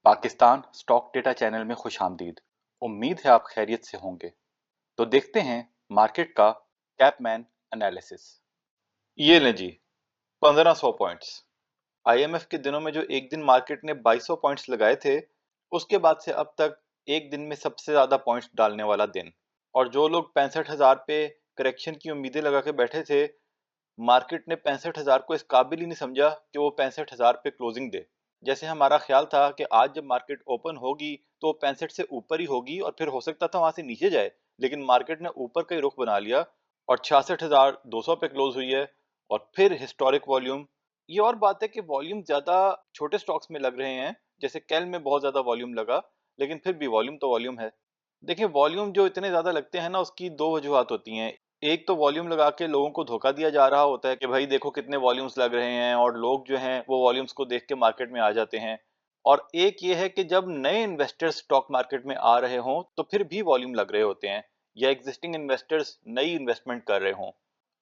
Pakistan stock data channel में खुशामदीद। उम्मीद है आप खैरियत से होंगे। तो देखते हैं मार्केट का कैपमैन एनालिसिस। ये लें जी, 1500 पॉइंट्स। आईएमएफ के दिनों में जो एक दिन मार्केट ने 2200 पॉइंट्स लगाए थे, उसके बाद से अब तक एक दिन में सबसे ज्यादा पॉइंट्स डालने वाला दिन। और जो लोग 65,000 पे करेक्शन की उम्मीदें लगा के बैठे थे, मार्केट ने 65,000 को इस काबिल ही नहीं समझा कि वो 65,000 पे क्लोजिंग दे। जैसे हमारा ख्याल था कि आज जब मार्केट ओपन होगी तो 65 से ऊपर ही होगी और फिर हो सकता था वहां से नीचे जाए, लेकिन मार्केट ने ऊपर का ही रुख बना लिया और 66,200 पे क्लोज हुई है। और फिर हिस्टोरिक वॉल्यूम। ये और बात है कि वॉल्यूम ज्यादा छोटे स्टॉक्स में लग रहे हैं, जैसे कैल में बहुत ज्यादा वॉल्यूम लगा, लेकिन फिर भी वॉल्यूम तो वॉल्यूम है। देखिए, वॉल्यूम जो इतने ज्यादा लगते हैं ना, उसकी दो वजूहत होती हैं। एक तो वॉल्यूम लगा के लोगों को धोखा दिया जा रहा होता है कि भाई देखो कितने वॉल्यूम्स लग रहे हैं, और लोग जो हैं वो वॉल्यूम्स को देख के मार्केट में आ जाते हैं। और एक ये है कि जब नए इन्वेस्टर्स स्टॉक मार्केट में आ रहे हों तो फिर भी वॉल्यूम लग रहे होते हैं, या एग्जिस्टिंग इन्वेस्टर्स नई इन्वेस्टमेंट कर रहे हों।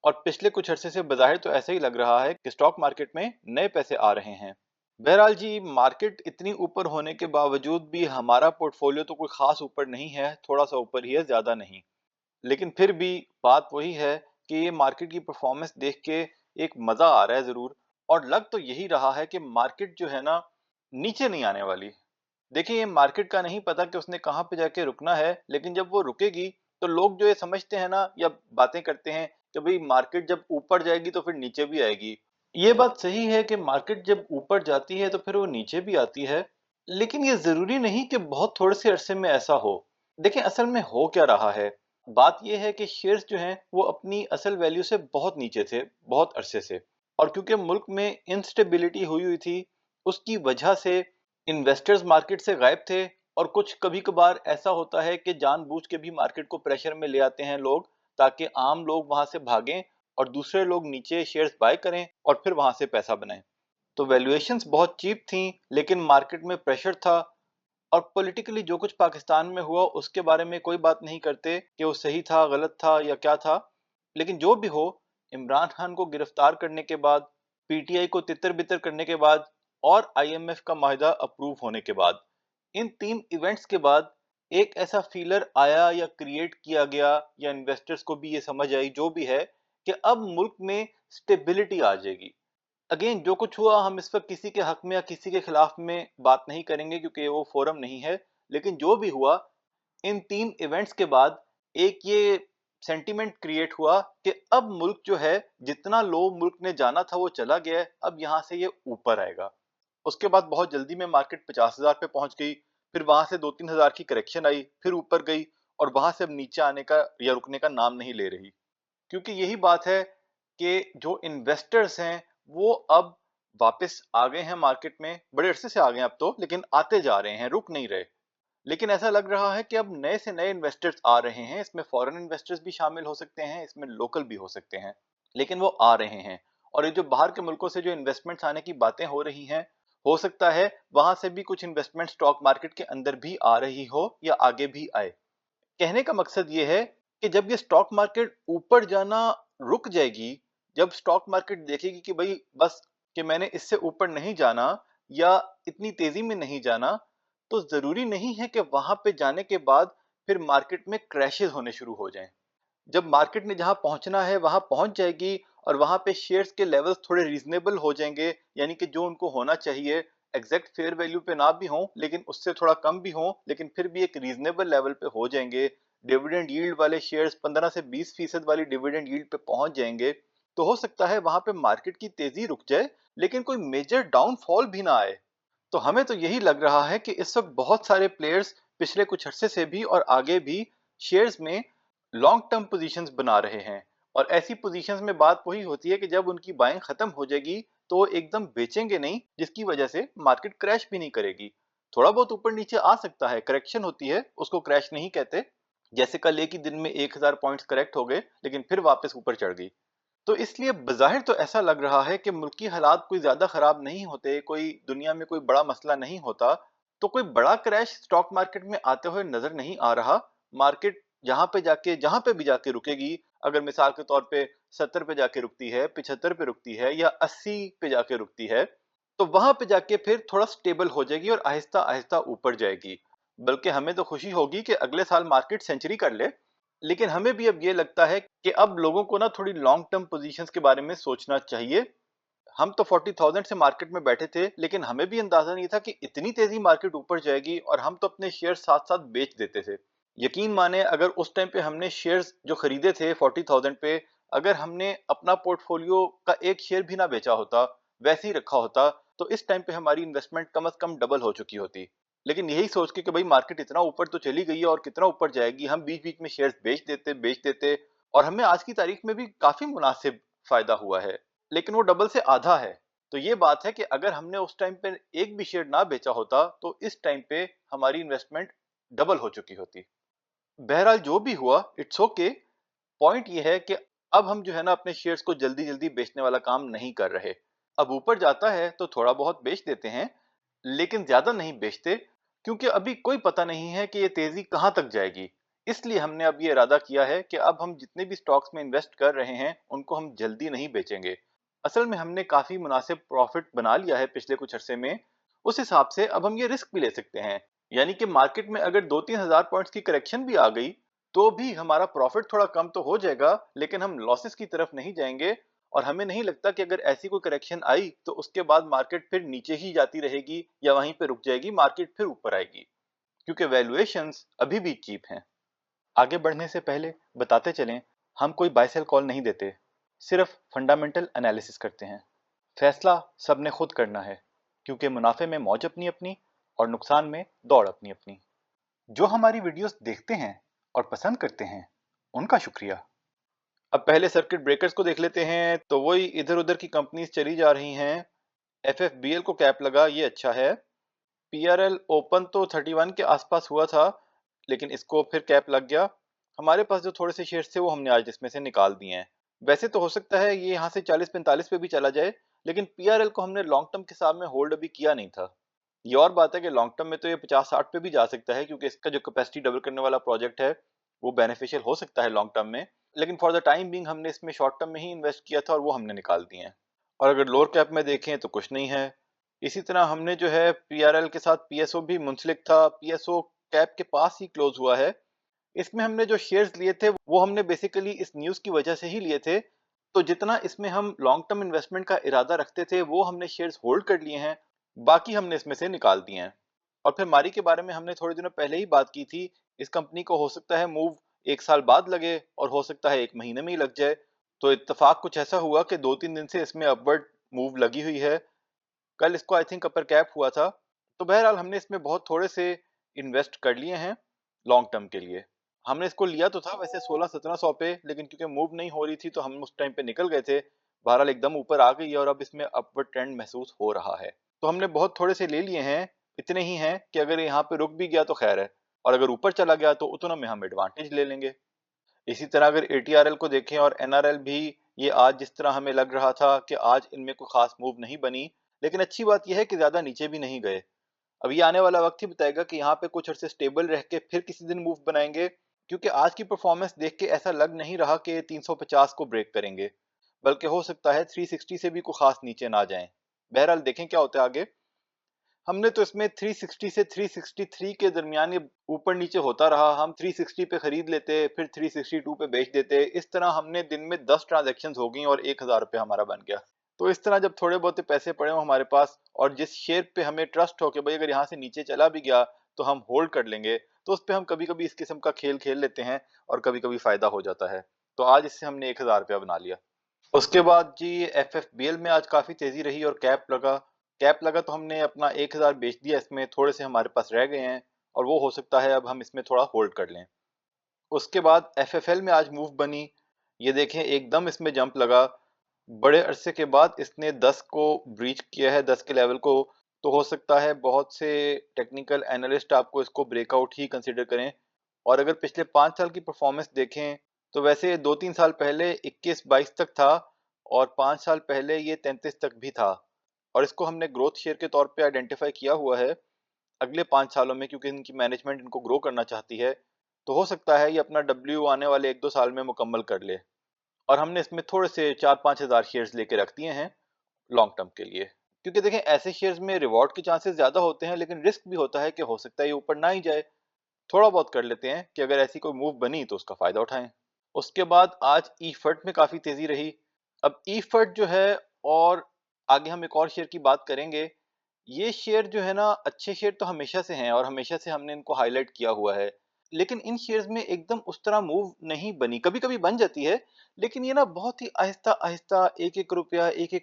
और पिछले कुछ अरसे से बज़ाहिर तो ऐसा ही लग रहा है कि स्टॉक मार्केट में नए पैसे आ रहे हैं। बहरहाल जी, मार्केट इतनी ऊपर होने के बावजूद भी हमारा पोर्टफोलियो तो कोई खास ऊपर नहीं है, थोड़ा सा ऊपर ही है, ज्यादा नहीं। लेकिन फिर भी बात वही है कि ये मार्केट की परफॉर्मेंस देख के एक मजा आ रहा है जरूर। और लग तो यही रहा है कि मार्केट जो है ना, नीचे नहीं आने वाली। देखिए, ये मार्केट का नहीं पता कि उसने कहाँ पे जाके रुकना है, लेकिन जब वो रुकेगी तो लोग जो ये समझते हैं ना, या बातें करते हैं कि भाई मार्केट जब ऊपर जाएगी तो फिर नीचे भी आएगी। ये बात सही है कि मार्केट जब ऊपर जाती है तो फिर वो नीचे भी आती है, लेकिन ये जरूरी नहीं कि बहुत थोड़े से अरसे में ऐसा हो। देखिए, असल में हो क्या रहा है। बात यह है कि शेयर्स जो हैं वो अपनी असल वैल्यू से बहुत नीचे थे, बहुत अरसे से। और क्योंकि मुल्क में इंस्टेबिलिटी हुई हुई थी, उसकी वजह से इन्वेस्टर्स मार्केट से गायब थे। और कुछ कभी कभार ऐसा होता है कि जानबूझ के भी मार्केट को प्रेशर में ले आते हैं लोग, ताकि आम लोग वहां से भागें और दूसरे लोग नीचे शेयर्स बाय करें और फिर वहां से पैसा बनाएं। तो वैल्यूएशंस बहुत चीप थी, लेकिन मार्केट में प्रेशर था। और पॉलिटिकली जो कुछ पाकिस्तान में हुआ उसके बारे में कोई बात नहीं करते कि वो सही था, गलत था या क्या था। लेकिन जो भी हो, इमरान खान को गिरफ्तार करने के बाद, पीटीआई को तितर बितर करने के बाद, और आईएमएफ का माहिदा अप्रूव होने के बाद, इन तीन इवेंट्स के बाद एक ऐसा फीलर आया या क्रिएट किया गया, या इन्वेस्टर्स को भी ये समझ आई, जो भी है, कि अब मुल्क में स्टेबिलिटी आ जाएगी। अगेन, जो कुछ हुआ हम इस वक्त किसी के हक में या किसी के खिलाफ में बात नहीं करेंगे, क्योंकि वो फोरम नहीं है। लेकिन जो भी हुआ, इन तीन इवेंट्स के बाद एक ये सेंटीमेंट क्रिएट हुआ कि अब मुल्क जो है, जितना लो मुल्क ने जाना था वो चला गया है, अब यहाँ से ये ऊपर आएगा। उसके बाद बहुत जल्दी में मार्केट 50,000 पे पहुंच गई। फिर वहां से 2-3 हजार की करेक्शन आई, फिर ऊपर गई, और वहां से अब नीचे आने का या रुकने का नाम नहीं ले रही। क्योंकि यही बात है कि जो इन्वेस्टर्स हैं वो अब वापस आ गए हैं मार्केट में, बड़े अरसे से आ गए हैं अब तो, लेकिन आते जा रहे हैं, रुक नहीं रहे। लेकिन ऐसा लग रहा है कि अब नए से नए इन्वेस्टर्स आ रहे हैं, इसमें फॉरेन इन्वेस्टर्स भी शामिल हो सकते हैं, इसमें लोकल भी हो सकते हैं, लेकिन वो आ रहे हैं। और ये जो बाहर के मुल्कों से जो इन्वेस्टमेंट्स आने की बातें हो रही हैं, हो सकता है वहां से भी कुछ इन्वेस्टमेंट स्टॉक मार्केट के अंदर भी आ रही हो या आगे भी आए। कहने का मकसद ये है कि जब ये स्टॉक मार्केट ऊपर जाना रुक जाएगी, जब स्टॉक मार्केट देखेगी कि भाई बस, कि मैंने इससे ऊपर नहीं जाना या इतनी तेजी में नहीं जाना, तो जरूरी नहीं है कि वहां पे जाने के बाद फिर मार्केट में क्रैशेस होने शुरू हो जाएं। जब मार्केट ने जहां पहुंचना है वहां पहुंच जाएगी, और वहां पे शेयर्स के लेवल्स थोड़े रीजनेबल हो जाएंगे, यानी कि जो उनको होना चाहिए, एग्जैक्ट फेयर वैल्यू पे ना भी हो, लेकिन उससे थोड़ा कम भी हो, लेकिन फिर भी एक रीजनेबल लेवल पे हो जाएंगे। डिविडेंड यील्ड वाले शेयर्स 15 से 20% वाली डिविडेंड यील्ड पे पहुंच जाएंगे। तो हो सकता है वहां पे मार्केट की तेजी रुक जाए, लेकिन कोई मेजर डाउनफॉल भी ना आए। तो हमें तो यही लग रहा है कि इस वक्त बहुत सारे प्लेयर्स पिछले कुछ अरसे से भी और आगे भी शेयर्स में लॉन्ग टर्म पोजीशंस बना रहे हैं। और ऐसी पोजीशंस में बात वही होती है कि जब उनकी बाइंग खत्म हो जाएगी तो वो एकदम बेचेंगे नहीं, जिसकी वजह से मार्केट क्रैश भी नहीं करेगी। थोड़ा बहुत ऊपर नीचे आ सकता है, करेक्शन होती है, उसको क्रैश नहीं कहते। जैसे कल एक ही दिन में 1,000 पॉइंट्स करेक्ट हो गए, लेकिन फिर वापस ऊपर चढ़ गई। तो इसलिए बज़ाहिर तो ऐसा लग रहा है कि मुल्की हालात कोई ज्यादा खराब नहीं होते, कोई दुनिया में कोई बड़ा मसला नहीं होता। तो कोई बड़ा क्रैश स्टॉक मार्केट में आते हुए नजर नहीं आ रहा। मार्केट जहां पे भी जाके रुकेगी, अगर मिसाल के तौर पे 70 पे जाके रुकती है, 75 पे रुकती है, या 80 पे जाके रुकती है, तो वहां पे जाके फिर थोड़ा स्टेबल हो जाएगी और आहिस्ता आहिस्ता ऊपर जाएगी। बल्कि हमें तो खुशी होगी कि अगले साल मार्केट सेंचुरी कर ले। लेकिन हमें भी अब ये लगता है कि अब लोगों को ना थोड़ी लॉन्ग टर्म पोजीशंस के बारे में सोचना चाहिए। हम तो 40,000 से मार्केट में बैठे थे, लेकिन हमें भी अंदाजा नहीं था कि इतनी तेजी मार्केट ऊपर जाएगी, और हम तो अपने शेयर साथ साथ बेच देते थे। यकीन माने, अगर उस टाइम पे हमने शेयर्स जो खरीदे थे 40,000 पे, अगर हमने अपना पोर्टफोलियो का एक शेयर भी ना बेचा होता, वैसे ही रखा होता, तो इस टाइम पे हमारी इन्वेस्टमेंट कम से कम डबल हो चुकी होती। लेकिन यही सोच के कि भाई मार्केट इतना ऊपर तो चली गई है और कितना ऊपर जाएगी, हम बीच बीच में शेयर्स बेच देते, और हमें आज की तारीख में भी काफी मुनासिब फायदा हुआ है। लेकिन वो डबल से आधा है। तो ये बात है कि अगर हमने उस टाइम पे एक भी शेयर ना बेचा होता, तो इस टाइम पे हमारी इन्वेस्टमेंट डबल हो चुकी होती। बहरहाल जो भी हुआ, इट्स ओके। पॉइंट ये है कि अब हम जो है ना अपने शेयर्स को जल्दी जल्दी बेचने वाला काम नहीं कर रहे। अब ऊपर जाता है तो थोड़ा बहुत बेच देते हैं, लेकिन ज्यादा नहीं बेचते, क्योंकि अभी कोई पता नहीं है कि ये तेजी कहां तक जाएगी। इसलिए हमने अब ये इरादा किया है कि अब हम जितने भी स्टॉक्स में इन्वेस्ट कर रहे हैं उनको हम जल्दी नहीं बेचेंगे। असल में हमने काफी मुनासिब प्रॉफिट बना लिया है पिछले कुछ अरसे में। उस हिसाब से अब हम ये रिस्क भी ले सकते हैं। यानी कि मार्केट में अगर 2-3 हजार पॉइंट्स की करेक्शन भी आ गई, तो भी हमारा प्रॉफिट थोड़ा कम तो हो जाएगा, लेकिन हम लॉसेस की तरफ नहीं जाएंगे। और हमें नहीं लगता कि अगर ऐसी कोई करेक्शन आई तो उसके बाद मार्केट फिर नीचे ही जाती रहेगी या वहीं पे रुक जाएगी, मार्केट फिर ऊपर आएगी, क्योंकि वैल्यूएशंस अभी भी चीप हैं। आगे बढ़ने से पहले बताते चलें, हम कोई बाय सेल कॉल नहीं देते, सिर्फ फंडामेंटल एनालिसिस करते हैं। फैसला सबने खुद करना है, क्योंकि मुनाफे में मौज अपनी अपनी और नुकसान में दौड़ अपनी अपनी। जो हमारी वीडियोस देखते हैं और पसंद करते हैं, उनका शुक्रिया। अब पहले सर्किट ब्रेकर्स को देख लेते हैं। तो वही इधर उधर की कंपनीज चली जा रही हैं। एफएफबीएल को कैप लगा, ये अच्छा है। पीआरएल ओपन तो 31 के आसपास हुआ था, लेकिन इसको फिर कैप लग गया। हमारे पास जो थोड़े से शेयर्स थे वो हमने आज इसमें से निकाल दिए हैं। वैसे तो हो सकता है ये यहाँ से 40-45 पे भी चला जाए, लेकिन पीआरएल को हमने लॉन्ग टर्म के हिसाब में होल्ड अभी किया नहीं था। ये और बात है कि लॉन्ग टर्म में तो ये 50-60 पे भी जा सकता है, क्योंकि इसका जो कैपेसिटी डबल करने वाला प्रोजेक्ट है वो बेनिफिशियल हो सकता है लॉन्ग टर्म में। लेकिन फॉर द टाइम बिंग हमने इसमें शॉर्ट टर्म में ही इन्वेस्ट किया था और वो हमने निकाल दिए हैं। और अगर लोअर कैप में देखें तो कुछ नहीं है। इसी तरह हमने जो है पीआरएल के साथ पीएसओ भी मुंसलिक था, पीएसओ कैप के पास ही क्लोज हुआ है। इसमें हमने जो शेयर्स लिए थे वो हमने बेसिकली इस न्यूज़ की वजह से ही लिए थे। तो जितना इसमें हम लॉन्ग टर्म इन्वेस्टमेंट का इरादा रखते थे वो हमने शेयर्स होल्ड कर लिए हैं, बाकी हमने इसमें से निकाल दिए हैं। और फिर मारी के बारे में हमने थोड़े दिनों पहले ही बात की थी। इस कंपनी को हो सकता है मूव 1 साल बाद लगे और हो सकता है 1 महीने में ही लग जाए। तो इत्तेफाक कुछ ऐसा हुआ कि 2-3 दिन से इसमें अपवर्ड मूव लगी हुई है। कल इसको आई थिंक अपर कैप हुआ था। तो बहरहाल हमने इसमें बहुत थोड़े से इन्वेस्ट कर लिए हैं लॉन्ग टर्म के लिए। हमने इसको लिया तो था वैसे 1600-1700 पे, लेकिन क्योंकि मूव नहीं हो रही थी तो हम उस टाइम पे निकल गए थे। बहरहाल एकदम ऊपर आ गई है और अब इसमें अपवर्ड ट्रेंड महसूस हो रहा है। तो हमने बहुत थोड़े से ले लिए हैं। इतने ही हैं कि अगर यहाँ पे रुक भी गया तो खैर है, और अगर ऊपर चला गया तो उतना में हम एडवांटेज ले लेंगे। इसी तरह अगर एटीआरएल को देखें और एनआरएल भी, ये आज जिस तरह हमें लग रहा था कि आज इनमें कोई खास मूव नहीं बनी, लेकिन अच्छी बात यह है कि ज्यादा नीचे भी नहीं गए। अब ये आने वाला वक्त ही बताएगा कि यहाँ पे कुछ अर्से स्टेबल रह के फिर किसी दिन मूव बनाएंगे, क्योंकि आज की परफॉर्मेंस देख के ऐसा लग नहीं रहा कि 350 को ब्रेक करेंगे, बल्कि हो सकता है 360 से भी कोई खास नीचे ना जाएं। बहरहाल देखें क्या होता है आगे। हमने तो इसमें 360 से 363 के दरमियान ये ऊपर नीचे होता रहा। हम 360 पे खरीद लेते, फिर 362 पे बेच देते। इस तरह हमने दिन में 10 ट्रांजैक्शन हो गई और 1,000 रुपये हमारा बन गया। तो इस तरह जब थोड़े बहुत पैसे पड़े हो हमारे पास, और जिस शेयर पे हमें ट्रस्ट हो कि भाई अगर यहाँ से नीचे चला भी गया तो हम होल्ड कर लेंगे, तो उस पर हम कभी कभी इस किस्म का खेल खेल लेते हैं और कभी कभी फायदा हो जाता है। तो आज इससे हमने 1,000 रुपया बना लिया। उसके बाद जी एफएफबीएल में आज काफी तेजी रही और कैप लगा तो हमने अपना 1,000 बेच दिया। इसमें थोड़े से हमारे पास रह गए हैं और वो हो सकता है अब हम इसमें थोड़ा होल्ड कर लें। उसके बाद एफएफएल में आज मूव बनी। ये देखें एकदम इसमें जंप लगा। बड़े अरसे के बाद इसने 10 को ब्रीच किया है, 10 के लेवल को। तो हो सकता है बहुत से टेक्निकल एनालिस्ट आपको इसको ब्रेकआउट ही कंसीडर करें। और अगर पिछले 5 साल की परफॉर्मेंस देखें तो वैसे 2-3 साल पहले 21-22 तक था, और 5 साल पहले ये 33 तक भी था। और इसको हमने ग्रोथ शेयर के तौर पे आइडेंटिफाई किया हुआ है अगले 5 सालों में, क्योंकि इनकी मैनेजमेंट इनको ग्रो करना चाहती है। तो हो सकता है ये अपना डब्ल्यू आने वाले 1-2 साल में मुकम्मल कर ले। और हमने इसमें थोड़े से 4-5 हज़ार शेयर्स लेके रख दिए हैं लॉन्ग टर्म के लिए। क्योंकि देखें ऐसे शेयर्स में रिवॉर्ड के चांसेस ज्यादा होते हैं, लेकिन रिस्क भी होता है कि हो सकता है ये ऊपर ना ही जाए। थोड़ा बहुत कर लेते हैं कि अगर ऐसी कोई मूव बनी तो उसका फायदा उठाएं। उसके बाद आज ईफर्ट में काफी तेजी रही। अब ईफर्ट जो है, और आगे हम एक और शेयर की बात करेंगे। ये शेयर जो है ना, अच्छे शेयर तो हमेशा से हैं और हमेशा से हमने इनको हाईलाइट किया हुआ है। लेकिन इन शेयर्स में एकदम उस तरह मूव नहीं बनी, कभी कभी बन जाती है, लेकिन ये ना बहुत ही आहिस्ता आहिस्ता एक एक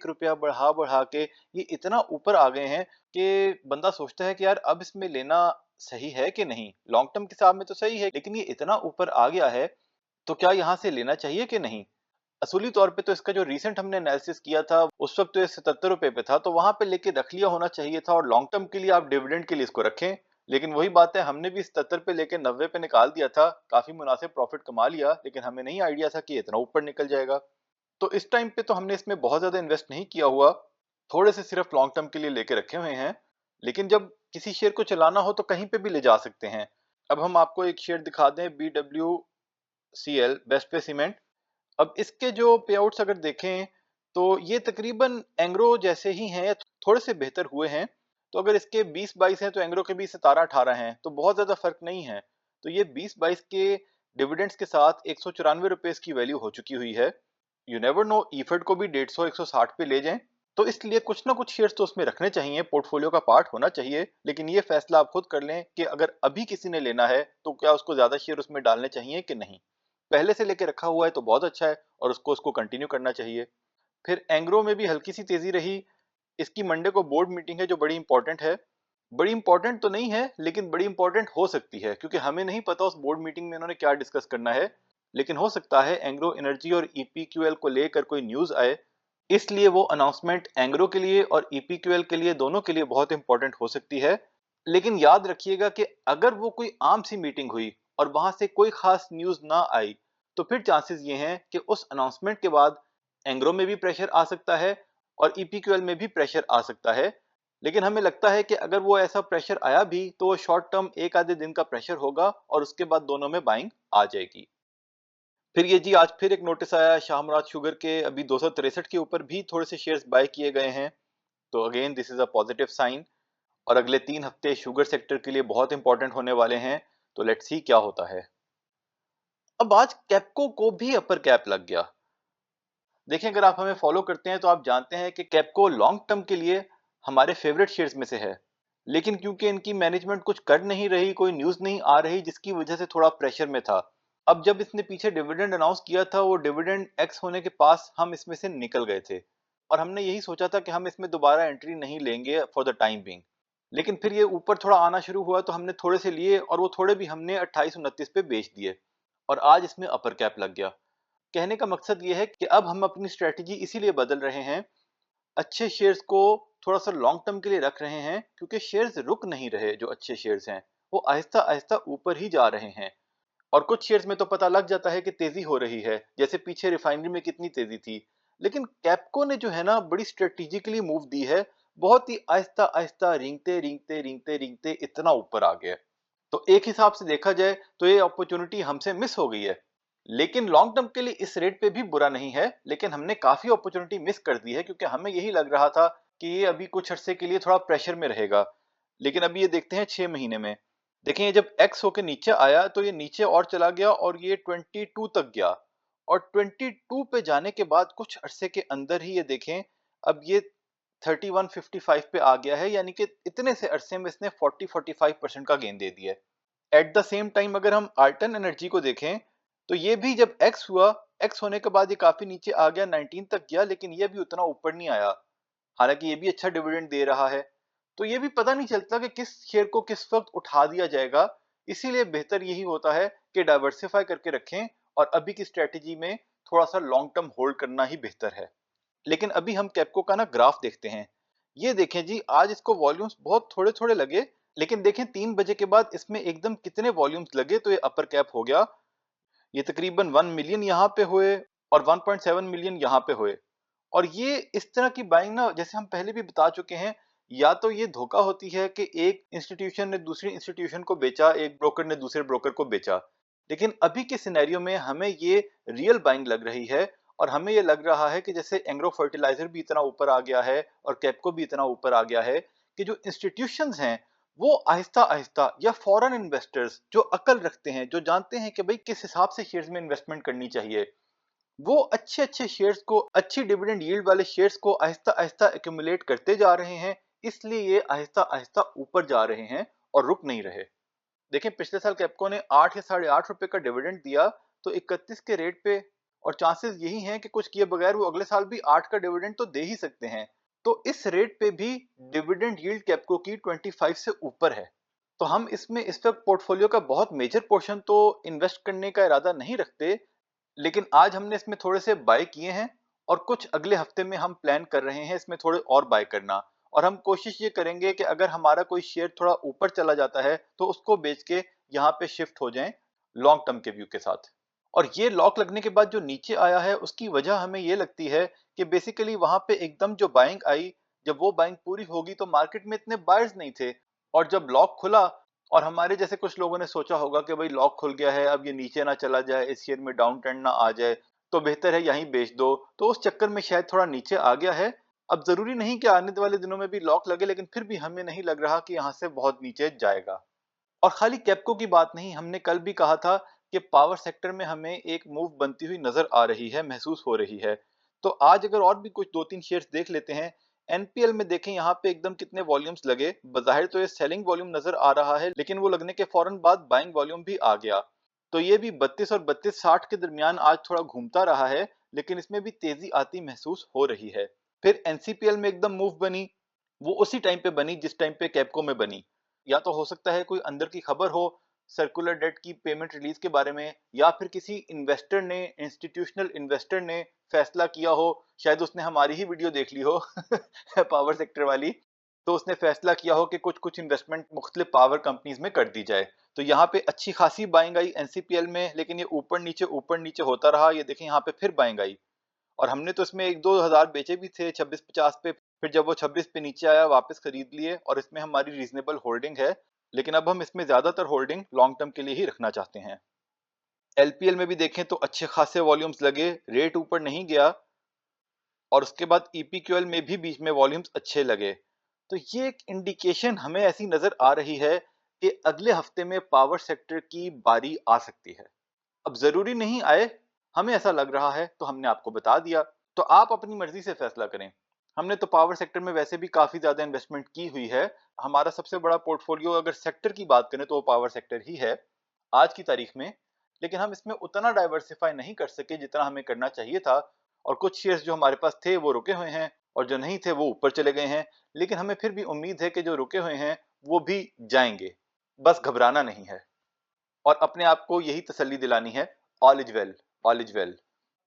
रुपया बढ़ा बढ़ा के ये इतना ऊपर आ गए हैं कि बंदा सोचता है कि यार अब इसमें लेना सही है कि नहीं। लॉन्ग टर्म के हिसाब में तो सही है, लेकिन ये इतना ऊपर आ गया है तो क्या यहाँ से लेना चाहिए कि नहीं। असूली तौर पे तो इसका जो रीसेंट हमने एनालिसिस किया था, उस वक्त तो ये 77 रुपए पे था, तो वहां पे लेके रख लिया होना चाहिए था और लॉन्ग टर्म के लिए आप डिविडेंड के लिए इसको रखें। लेकिन वही बात है, हमने भी 77 पे लेके 90 पे निकाल दिया था, काफी मुनासिब प्रॉफिट कमा लिया, लेकिन हमें नहीं आइडिया था कि इतना ऊपर निकल जाएगा। तो इस टाइम पे तो हमने इसमें बहुत ज्यादा इन्वेस्ट नहीं किया हुआ, थोड़े से सिर्फ लॉन्ग टर्म के लिए लेके रखे हुए हैं। लेकिन जब किसी शेयर को चलाना हो तो कहीं पे भी ले जा सकते हैं। अब हम आपको एक शेयर दिखा दें, BWCL, बेस्ट पे सीमेंट। अब इसके जो पेआउट्स अगर देखें तो ये तकरीबन एंग्रो जैसे ही हैं या थोड़े से बेहतर हुए हैं। तो अगर इसके 20-22 हैं तो एंग्रो के भी 17-18 हैं, तो बहुत ज्यादा फर्क नहीं है। तो ये 20-22 के डिविडेंड्स के साथ 194 रुपए की वैल्यू हो चुकी हुई है। यू नेवर नो, ईफर्ड को भी 150-160 पे ले जाएं। तो इसलिए कुछ ना कुछ शेयर्स तो उसमें रखने चाहिए, पोर्टफोलियो का पार्ट होना चाहिए। लेकिन ये फैसला आप खुद कर लें कि अगर अभी किसी ने लेना है तो क्या उसको ज्यादा शेयर उसमें डालने चाहिए कि नहीं। पहले से लेके रखा हुआ है तो बहुत अच्छा है और उसको उसको कंटिन्यू करना चाहिए। फिर एंग्रो में भी हल्की सी तेजी रही। इसकी मंडे को बोर्ड मीटिंग है जो बड़ी इंपॉर्टेंट है। बड़ी इंपॉर्टेंट तो नहीं है, लेकिन बड़ी इंपॉर्टेंट हो सकती है, क्योंकि हमें नहीं पता उस बोर्ड मीटिंग में उन्होंने क्या डिस्कस करना है। लेकिन हो सकता है एंग्रो एनर्जी और ईपीक्यूएल को लेकर कोई न्यूज आए, इसलिए वो अनाउंसमेंट एंग्रो के लिए और ईपीक्यूएल के लिए, दोनों के लिए बहुत इंपॉर्टेंट हो सकती है। लेकिन याद रखिएगा कि अगर वो कोई आम सी मीटिंग हुई और वहां से कोई खास न्यूज ना आई, तो फिर चांसेस ये हैं कि उस अनाउंसमेंट के बाद एंग्रो में भी प्रेशर आ सकता है और ईपीक्यूएल में भी प्रेशर आ सकता है। लेकिन हमें लगता है कि अगर वो ऐसा प्रेशर आया भी तो वो शॉर्ट टर्म एक आधे दिन का प्रेशर होगा और उसके बाद दोनों में बाइंग आ जाएगी। फिर ये जी, आज फिर एक नोटिस आया शाहमराज शुगर के, अभी 263 के ऊपर भी थोड़े से शेयर्स बाय किए गए हैं। तो again this is a positive sign, और अगले 3 हफ्ते शुगर सेक्टर के लिए बहुत इंपॉर्टेंट होने वाले हैं। तो लेट्स सी क्या होता है। अब आज कैपको को भी अपर कैप लग गया। देखिए, अगर आप हमें फॉलो करते हैं तो आप जानते हैं कि कैपको लॉन्ग टर्म के लिए हमारे फेवरेट शेयर्स में से है। लेकिन क्योंकि इनकी मैनेजमेंट कुछ कर नहीं रही, कोई न्यूज नहीं आ रही, जिसकी वजह से थोड़ा प्रेशर में था। अब जब इसने पीछे डिविडेंड अनाउंस किया था, वो डिविडेंड एक्स होने के पास हम इसमें से निकल गए थे और हमने यही सोचा था कि हम इसमें दोबारा एंट्री नहीं लेंगे फॉर द टाइम बिंग। लेकिन फिर ये ऊपर थोड़ा आना शुरू हुआ तो हमने थोड़े से लिए और वो थोड़े भी हमने 28-29 पे बेच दिए और आज इसमें अपर कैप लग गया। कहने का मकसद ये है कि अब हम अपनी स्ट्रेटजी इसीलिए बदल रहे हैं, अच्छे शेयर्स को थोड़ा सा लॉन्ग टर्म के लिए रख रहे हैं, क्योंकि शेयर्स रुक नहीं रहे। जो अच्छे शेयर्स हैं वो आहिस्ता आहिस्ता ऊपर ही जा रहे हैं। और कुछ शेयर्स में तो पता लग जाता है कि तेजी हो रही है, जैसे पीछे रिफाइनरी में कितनी तेजी थी। लेकिन कैपको ने जो है ना, बड़ी स्ट्रेटेजिकली मूव दी है, बहुत ही आहिस्ता आहिस्ता रेंगते रेंगते रेंगते रेंगते इतना ऊपर आ गया। तो एक हिसाब से देखा जाए तो ये अपॉर्चुनिटी हमसे मिस हो गई है। लेकिन लॉन्ग टर्म के लिए इस रेट पे भी बुरा नहीं है, लेकिन हमने काफी अपॉर्चुनिटी मिस कर दी है, क्योंकि हमें यही लग रहा था कि ये अभी कुछ अरसे के लिए थोड़ा प्रेशर में रहेगा। लेकिन अभी ये देखते हैं 6 महीने में। देखें, ये जब एक्स होके नीचे आया तो ये नीचे और चला गया और ये 22 तक गया, और 22 पे जाने के बाद कुछ अरसे के अंदर ही ये देखें, अब ये 3155 पे आ गया है। यानी कि इतने से अरसे में इसने 40-45% का गेन दे दिया है। एट द सेम टाइम अगर हम आल्टन एनर्जी को देखें तो ये भी जब एक्स हुआ, एक्स होने के बाद ये काफी नीचे आ गया, 19 तक गया, लेकिन ये भी उतना ऊपर नहीं आया। हालांकि ये भी अच्छा डिविडेंड दे रहा है। तो ये भी पता नहीं चलता कि किस शेयर को किस वक्त उठा दिया जाएगा। इसीलिए बेहतर यही होता है कि डाइवर्सिफाई करके रखें और अभी की स्ट्रेटेजी में थोड़ा सा लॉन्ग टर्म होल्ड करना ही बेहतर है। लेकिन अभी हम कैपको का ना ग्राफ देखते हैं। ये देखें जी, आज इसको वॉल्यूम्स बहुत थोड़े थोड़े लगे, लेकिन देखें 3 बजे के बाद इसमें एकदम कितने वॉल्यूम्स लगे, तो ये अपर कैप हो गया। ये तकरीबन 1 मिलियन यहाँ पे हुए और 1.7 मिलियन यहाँ पे हुए। और ये इस तरह की बाइंग ना, जैसे हम पहले भी बता चुके हैं, या तो ये धोखा होती है कि एक इंस्टीट्यूशन ने दूसरी इंस्टीट्यूशन को बेचा, एक ब्रोकर ने दूसरे ब्रोकर को बेचा। लेकिन अभी के सिनेरियो में हमें ये रियल बाइंग लग रही है और हमें ये लग रहा है कि जैसे एग्रो फर्टिलाइजर भी इतना ऊपर आ गया है और कैपको भी इतना ऊपर आ गया है कि जो इंस्टीट्यूशंस हैं वो आहिस्ता आहिस्ता, या फॉरेन इन्वेस्टर्स जो अकल रखते हैं, जो जानते हैं कि भाई किस हिसाब से शेयर्स में इन्वेस्टमेंट करनी चाहिए, वो अच्छे अच्छे शेयर्स को, अच्छी डिविडेंड यील्ड वाले शेयर्स को आहिस्ता आहिस्ता एक्यूमुलेट करते जा रहे हैं। इसलिए ये आहिस्ता आहिस्ता ऊपर जा रहे हैं और रुक नहीं रहे। देखिए पिछले साल कैपको ने 8 या ₹8.5 का डिविडेंड दिया, तो 31 के रेट पे, और चांसेस यही हैं कि कुछ किए बगैर वो अगले साल भी 8 का डिविडेंड तो दे ही सकते हैं। तो इस रेट पे भी डिविडेंड यील्ड कैपको की 25 से ऊपर है। तो हम इसमें इस वक्त पोर्टफोलियो का बहुत मेजर पोर्शन तो इन्वेस्ट करने का इरादा नहीं रखते, लेकिन आज हमने इसमें थोड़े से बाय किए हैं और कुछ अगले हफ्ते में हम प्लान कर रहे हैं इसमें थोड़े और बाय करना। और हम कोशिश ये करेंगे कि अगर हमारा कोई शेयर थोड़ा ऊपर चला जाता है तो उसको बेच के यहाँ पे शिफ्ट हो जाएं लॉन्ग टर्म के व्यू के साथ। और ये लॉक लगने के बाद जो नीचे आया है उसकी वजह हमें ये लगती है कि बेसिकली वहां पे एकदम जो बाइंग आई, जब वो बाइंग पूरी होगी तो मार्केट में इतने बायर्स नहीं थे, और जब लॉक खुला और हमारे जैसे कुछ लोगों ने सोचा होगा कि भाई लॉक खुल गया है, अब ये नीचे ना चला जाए, इस शेयर में डाउन ट्रेंड ना आ जाए, तो बेहतर है यहीं बेच दो, तो उस चक्कर में शायद थोड़ा नीचे आ गया है। अब जरूरी नहीं कि आने वाले दिनों में भी लॉक लगे, लेकिन फिर भी हमें नहीं लग रहा कि यहाँ से बहुत नीचे जाएगा। और खाली कैपको की बात नहीं, हमने कल भी कहा था कि पावर सेक्टर में हमें एक मूव बनती हुई नजर आ रही है, महसूस हो रही है। तो आज अगर और भी कुछ दो तीन शेयर्स देख लेते हैं। एनपीएल में देखें यहाँ पे एकदम कितने वॉल्यूम्स लगे, बजाहिर तो ये सेलिंग वॉल्यूम नजर आ रहा है, लेकिन वो लगने के फौरन बाद बाइंग वॉल्यूम भी आ गया। तो ये भी 32 और 32.60 के दरमियान आज थोड़ा घूमता रहा है, लेकिन इसमें भी तेजी आती महसूस हो रही है। फिर एनसीपीएल में एकदम मूव बनी, वो उसी टाइम पे बनी जिस टाइम पे कैपको में बनी। या तो हो सकता है कोई अंदर की खबर हो सर्कुलर डेट की पेमेंट रिलीज के बारे में, या फिर किसी इन्वेस्टर ने, इंस्टीट्यूशनल इन्वेस्टर ने फैसला किया हो, शायद उसने हमारी ही वीडियो देख ली हो पावर सेक्टर वाली, तो उसने फैसला किया हो कि कुछ कुछ इन्वेस्टमेंट मुख्तलिफ पावर कंपनीज में कर दी जाए। तो यहाँ पे अच्छी खासी बाइंग आई एनसीपीएल में, लेकिन ये ऊपर नीचे होता रहा। ये देखें यहाँ पे फिर बाइंग आई, और हमने तो इसमें 1-2 हज़ार बेचे भी थे 26-50 पे, फिर जब वो 26 पे नीचे आया वापस खरीद लिए, और इसमें हमारी रीजनेबल होल्डिंग है। लेकिन अब हम इसमें ज्यादातर होल्डिंग लॉन्ग टर्म के लिए ही रखना चाहते हैं। एलपीएल में भी देखें तो अच्छे खासे वॉल्यूम्स लगे, रेट ऊपर नहीं गया, और उसके बाद ईपीक्यूएल में भी बीच में वॉल्यूम्स अच्छे लगे। तो ये एक इंडिकेशन हमें ऐसी नजर आ रही है कि अगले हफ्ते में पावर सेक्टर की बारी आ सकती है। अब जरूरी नहीं आए, हमें ऐसा लग रहा है तो हमने आपको बता दिया। तो आप अपनी मर्जी से फैसला करें। हमने तो पावर सेक्टर में वैसे भी काफी ज्यादा इन्वेस्टमेंट की हुई है। हमारा सबसे बड़ा पोर्टफोलियो अगर सेक्टर की बात करें तो वो पावर सेक्टर ही है आज की तारीख में। लेकिन हम इसमें उतना डाइवर्सिफाई नहीं कर सके जितना हमें करना चाहिए था, और कुछ शेयर्स जो हमारे पास थे वो रुके हुए हैं, और जो नहीं थे वो ऊपर चले गए हैं। लेकिन हमें फिर भी उम्मीद है कि जो रुके हुए हैं वो भी जाएंगे, बस घबराना नहीं है। और अपने आप को यही तसल्ली दिलानी है, all is well, all is well.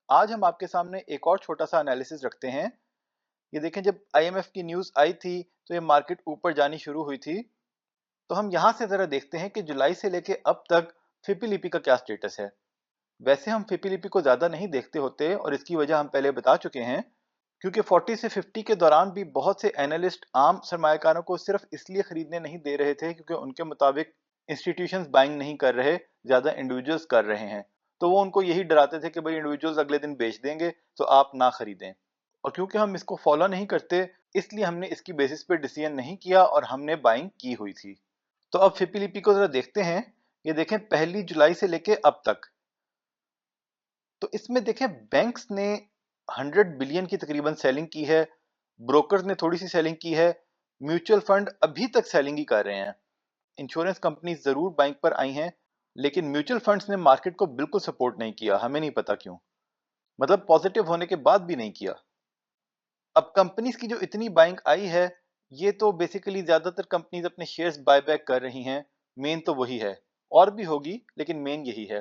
आज हम आपके सामने एक और छोटा सा एनालिसिस रखते हैं। ये देखें, जब आईएमएफ की न्यूज़ आई थी तो ये मार्केट ऊपर जानी शुरू हुई थी। तो हम यहाँ से ज़रा देखते हैं कि जुलाई से लेके अब तक फिपिलिपि का क्या स्टेटस है। वैसे हम फिपिलिपि को ज़्यादा नहीं देखते होते, और इसकी वजह हम पहले बता चुके हैं, क्योंकि 40 से 50 के दौरान भी बहुत से एनालिस्ट आम सरमायाकारों को सिर्फ इसलिए खरीदने नहीं दे रहे थे क्योंकि उनके मुताबिक इंस्टीट्यूशंस बाइंग नहीं कर रहे, ज़्यादा इंडिविजुअल्स कर रहे हैं। तो वो उनको यही डराते थे कि भाई इंडिविजुअल्स अगले दिन बेच देंगे तो आप ना खरीदें। और क्योंकि हम इसको फॉलो नहीं करते, इसलिए हमने इसकी बेसिस पे डिसीजन नहीं किया और हमने बाइंग की हुई थी। तो अब फिपिलिपि को जरा देखते हैं। ये देखें 1 जुलाई से लेके अब तक, तो इसमें देखें बैंक्स ने 100 बिलियन की तकरीबन सेलिंग की है, ब्रोकर्स ने थोड़ी सी सेलिंग की है, म्यूचुअल फंड अभी तक सेलिंग ही कर रहे हैं। इंश्योरेंस कंपनी जरूर बाइंग पर आई हैं, लेकिन म्यूचुअल फंड्स ने मार्केट को बिल्कुल सपोर्ट नहीं किया, हमें नहीं पता क्यों, मतलब पॉजिटिव होने के बाद भी नहीं किया। अब कंपनीज की जो इतनी बाइंग आई है, ये तो बेसिकली ज्यादातर कंपनीज अपने शेयर्स बायबैक कर रही हैं। मेन तो वही है, और भी होगी लेकिन मेन यही है।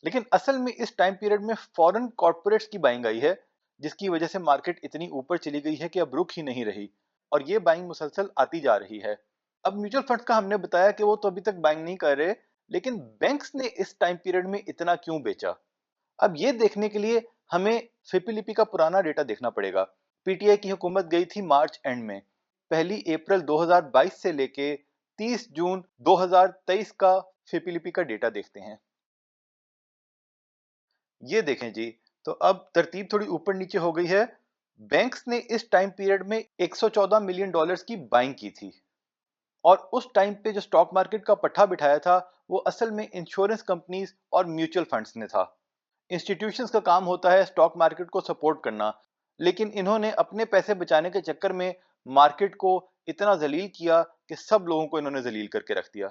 लेकिन असल में इस टाइम पीरियड में फॉरेन कॉर्पोरेट्स की बाइंग आई है, जिसकी वजह से मार्केट इतनी ऊपर चली गई है कि अब रुक ही नहीं रही, और ये बाइंग मुसलसल आती जा रही है। अब म्यूचुअल फंड्स का हमने बताया कि वो तो अभी तक बाइंग नहीं कर रहे, लेकिन बैंक्स ने इस टाइम पीरियड में इतना क्यों बेचा? अब ये देखने के लिए हमें फिपिलिपि का पुराना डेटा देखना पड़ेगा। पीटीआई की हुकूमत गई थी मार्च एंड में। 1 अप्रैल 2022 से लेके 30 जून 2023 का फिपिलिपि का डेटा देखते हैं। ये देखें जी, तो अब तरतीब थोड़ी ऊपर नीचे हो गई है। बैंक्स ने इस टाइम पीरियड में 114 मिलियन डॉलर्स की बाइंग की थी और उस टाइम पे जो स्टॉक मार्केट का पट्टा बिठाया था वो असल में इंश्योरेंस कंपनीज और म्यूचुअल फंड्स ने था। इंस्टीट्यूशंस का काम होता है स्टॉक मार्केट को सपोर्ट करना, लेकिन इन्होंने अपने पैसे बचाने के चक्कर में मार्केट को इतना जलील किया कि सब लोगों को इन्होंने जलील करके रख दिया।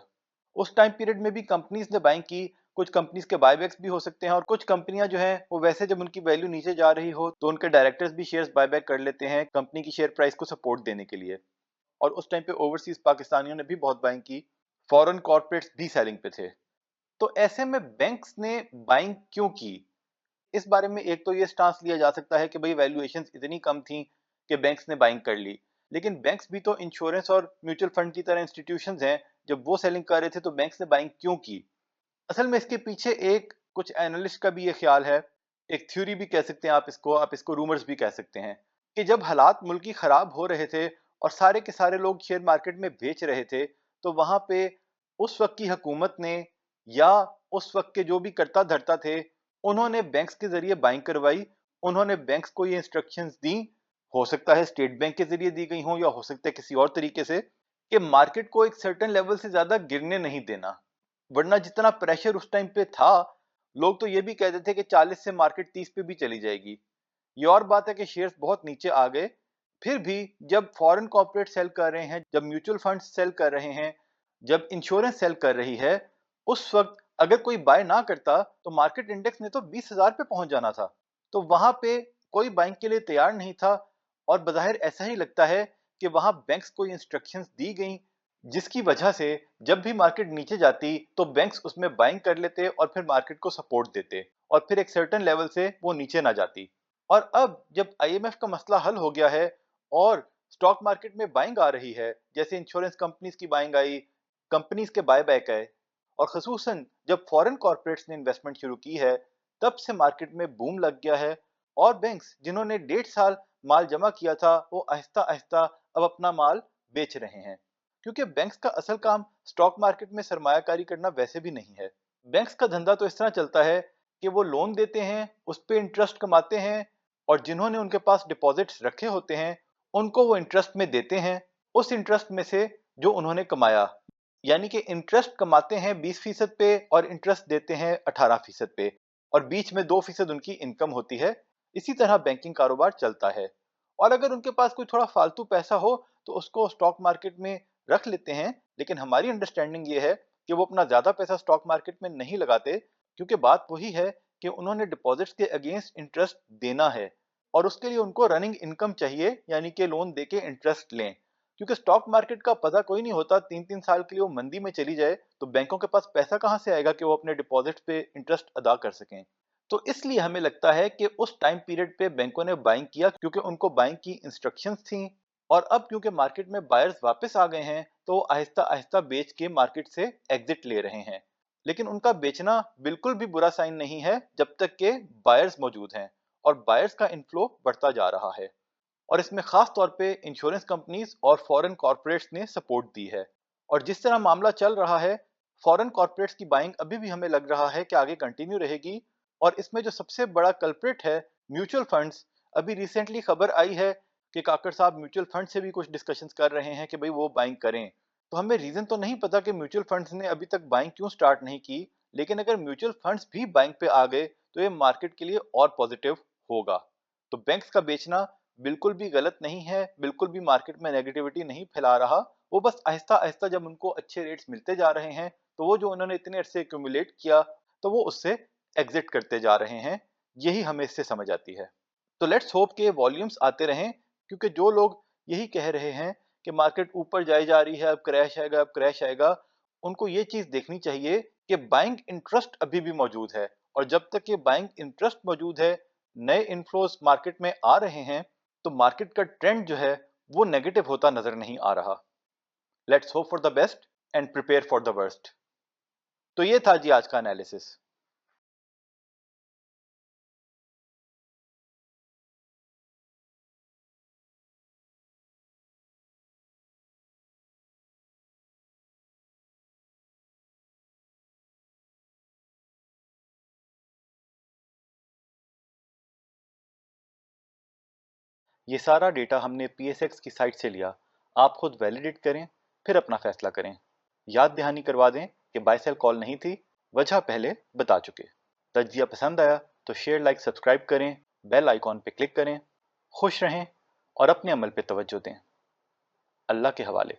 उस टाइम पीरियड में भी कंपनीज ने बाइंग की। कुछ कंपनीज के बायबैक्स भी हो सकते हैं और कुछ कंपनियां जो हैं वो वैसे जब उनकी वैल्यू नीचे जा रही हो तो उनके डायरेक्टर्स भी शेयर्स बायबैक कर लेते हैं कंपनी की शेयर प्राइस को सपोर्ट देने के लिए। और उस टाइम पे ओवरसीज पाकिस्तानियों ने भी बहुत बाइंग की। फॉरेन कॉर्पोरेट्स भी सेलिंग पे थे। तो ऐसे में बैंक्स ने बाइंग क्यों की? इस बारे में एक तो ये स्टांस लिया जा सकता है कि भाई वैल्यूएशंस इतनी कम थी कि बैंक्स ने बाइंग कर ली। लेकिन बैंक्स भी तो इंश्योरेंस और म्यूचुअल फंड की तरह इंस्टीट्यूशंस हैं। जब वो सेलिंग कर रहे थे तो बैंक्स ने बाइंग क्यों की? असल में इसके पीछे एक कुछ एनालिस्ट का भी ये ख्याल है, एक थ्योरी भी कह सकते हैं आप इसको रूमर्स भी कह सकते हैं, कि जब हालात मुल्की खराब हो रहे थे और सारे के सारे लोग शेयर मार्केट में बेच रहे थे, तो वहां पे उस वक्त की हुकूमत ने या उस वक्त के जो भी कर्ता धर्ता थे, उन्होंने बैंक्स के जरिए बाइंग करवाई। उन्होंने बैंक्स को ये इंस्ट्रक्शंस दी, हो सकता है स्टेट बैंक के जरिए दी गई हो या हो सकता है किसी और तरीके से, कि मार्केट को एक सर्टेन लेवल से ज्यादा गिरने नहीं देना। वरना जितना प्रेशर उस टाइम पे था, लोग तो ये भी कहते थे कि 40 से मार्केट 30 पे भी चली जाएगी। ये और बात है कि शेयर्स बहुत नीचे आ गए। फिर भी जब फॉरेन कॉर्पोरेट सेल कर रहे हैं, जब म्यूचुअल फंड सेल कर रहे हैं, जब इंश्योरेंस सेल कर रही है, उस वक्त अगर कोई बाय ना करता तो मार्केट इंडेक्स ने तो 20,000 पे पहुंच जाना था। तो वहां पे कोई बाइंग के लिए तैयार नहीं था। और बज़ाहिर ऐसा ही लगता है कि वहां बैंक्स को इंस्ट्रक्शंस दी गई, जिसकी वजह से जब भी मार्केट नीचे जाती तो बैंक्स उसमें बाइंग कर लेते और फिर मार्केट को सपोर्ट देते और फिर एक सर्टेन लेवल से वो नीचे ना जाती। और अब जब आईएमएफ का मसला हल हो गया है और स्टॉक मार्केट में बाइंग आ रही है, जैसे इंश्योरेंस कंपनीज की बाइंग आई, कंपनीज के बायबैक आए, और खसूसन जब फॉरेन कॉर्पोरेट्स ने इन्वेस्टमेंट शुरू की है, तब से मार्केट में बूम लग गया है। और बैंक्स जिन्होंने 1.5 साल माल जमा किया था वो आहिस्ता आहिस्ता अब अपना माल बेच रहे हैं, क्योंकि बैंक्स का असल काम स्टॉक मार्केट में सरमायाकारी करना वैसे भी नहीं है। बैंक्स का धंधा तो इस तरह चलता है कि वो लोन देते हैं, उस पे इंटरेस्ट कमाते हैं, और जिन्होंने उनके पास डिपॉजिट्स रखे होते हैं उनको वो इंटरेस्ट में देते हैं, उस इंटरेस्ट में से जो उन्होंने कमाया। यानी कि इंटरेस्ट कमाते हैं 20% पे और इंटरेस्ट देते हैं 18% पे, और बीच में 2% उनकी इनकम होती है। इसी तरह बैंकिंग कारोबार चलता है। और अगर उनके पास कोई थोड़ा फालतू पैसा हो तो उसको स्टॉक मार्केट में रख लेते हैं। लेकिन हमारी अंडरस्टैंडिंग ये है कि वो अपना ज्यादा पैसा स्टॉक मार्केट में नहीं लगाते, क्योंकि बात वही है कि उन्होंने डिपॉजिट्स के अगेंस्ट इंटरेस्ट देना है और उसके लिए उनको रनिंग इनकम चाहिए, यानी कि लोन देके इंटरेस्ट लें। क्योंकि स्टॉक मार्केट का पता कोई नहीं होता, 3-3 साल के लिए वो मंदी में चली जाए तो बैंकों के पास पैसा कहाँ से आएगा कि वो अपने डिपॉजिट्स पे इंटरेस्ट अदा कर सकें। तो इसलिए हमें लगता है कि उस टाइम पीरियड पे बैंकों ने बाइंग किया क्योंकि उनको बाइंग की इंस्ट्रक्शंस थी। और अब क्योंकि मार्केट में बायर्स वापस आ गए हैं तो वो आहिस्ता आहिस्ता बेच के मार्केट से एग्जिट ले रहे हैं। लेकिन उनका बेचना बिल्कुल भी बुरा साइन नहीं है जब तक के बायर्स मौजूद हैं और बायर्स का इनफ्लो बढ़ता जा रहा है। और इसमें खास तौर पे इंश्योरेंस कंपनीज और फॉरेन कॉर्पोरेट्स ने सपोर्ट दी है। और जिस तरह मामला चल रहा है, फॉरेन कॉर्पोरेट्स की बाइंग अभी भी हमें लग रहा है कि आगे कंटिन्यू रहेगी। और इसमें जो सबसे बड़ा कल्प्रिट है म्यूचुअल फंड्स, अभी रिसेंटली खबर आई है कि काकर साहब म्यूचुअल फंड से भी कुछ डिस्कशंस कर रहे हैं कि भाई वो बाइंग करें। तो हमें रीजन तो नहीं पता कि म्यूचुअल फंड्स ने अभी तक बाइंग क्यों स्टार्ट नहीं की, लेकिन अगर म्यूचुअल फंड्स भी बाइंग पे आ गए तो ये मार्केट के लिए और पॉजिटिव होगा। तो बैंक्स का बेचना बिल्कुल भी गलत नहीं है, बिल्कुल भी मार्केट में नेगेटिविटी नहीं फैला रहा। वो बस आहिस्ता आहिस्ता जब उनको अच्छे रेट्स मिलते जा रहे हैं तो वो जो उन्होंने इतने अरसे एक्यूमुलेट किया तो वो उससे एग्जिट करते जा रहे हैं। यही हमें इससे समझ आती है। तो लेट्स होप कि वॉल्यूम्स आते रहें, क्योंकि जो लोग यही कह रहे हैं कि मार्केट ऊपर जाई जा रही है, अब क्रैश आएगा, अब क्रैश आएगा, उनको ये चीज देखनी चाहिए कि बाइंग इंटरेस्ट अभी भी मौजूद है। और जब तक ये बाइंग इंटरेस्ट मौजूद है, नए इनफ्लोस मार्केट में आ रहे हैं, तो मार्केट का ट्रेंड जो है वो नेगेटिव होता नजर नहीं आ रहा। Let's hope for the best and prepare for the worst. तो ये था जी आज का एनालिसिस। ये सारा डेटा हमने PSX की साइट से लिया, आप खुद वैलिडेट करें, फिर अपना फैसला करें। याद दहानी करवा दें कि बाय सेल कॉल नहीं थी, वजह पहले बता चुके। तज्जिया पसंद आया तो शेयर, लाइक, सब्सक्राइब करें, बेल आइकॉन पे क्लिक करें। खुश रहें और अपने अमल पे तवज्जो दें। अल्लाह के हवाले।